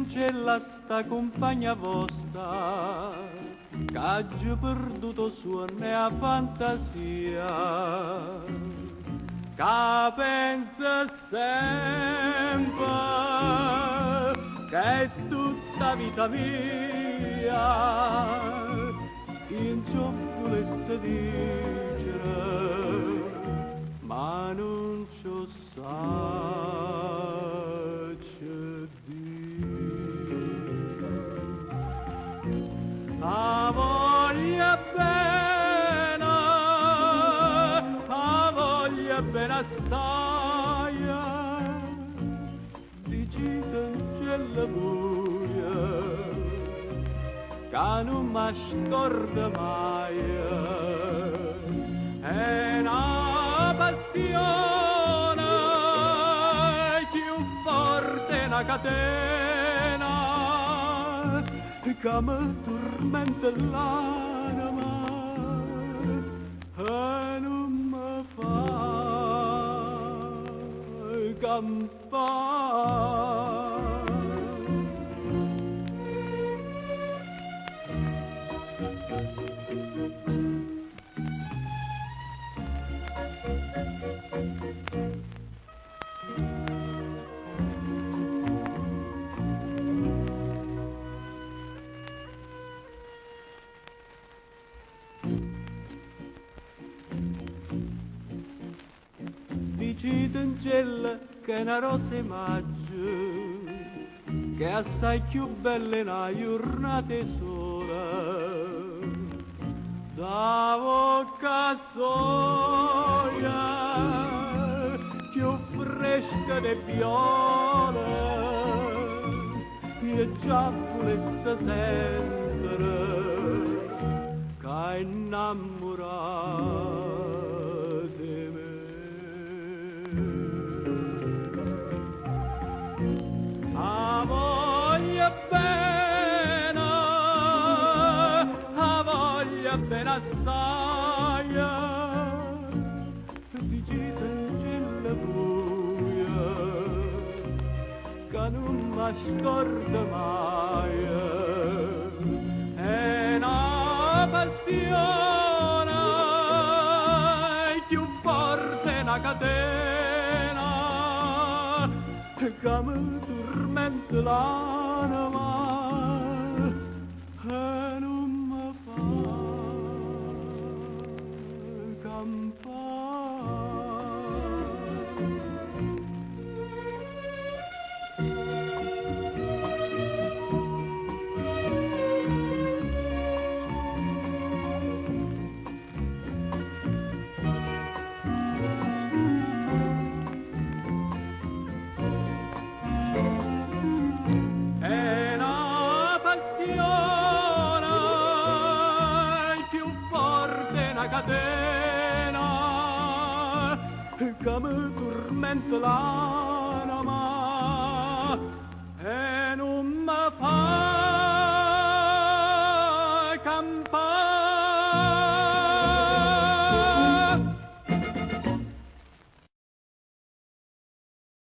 d'angela sta compagna vostra, che ha già perduto suone a fantasia, che pensa sempre che è tutta vita mia, in ciò volesse dire, ma non ciò sace dire. A voglia bene assai, dici d'angela buia, che non mi scorda mai, è una passione più forte una catena che mi tormenta l'anima e non mi fa campare. Dici d'angela che è una rosa maggio, che è assai più bella in una giornata sola, da bocca soia, più fresca di viole, e già volesse sentire che è innamorata di me. A voglia bene assai, dici d'angela buia, che non mi scorda mai, è una passione più forte una catena che mi tormenta l'anima e non mi fa è una passione più forte una catena che mi tormenta l'anima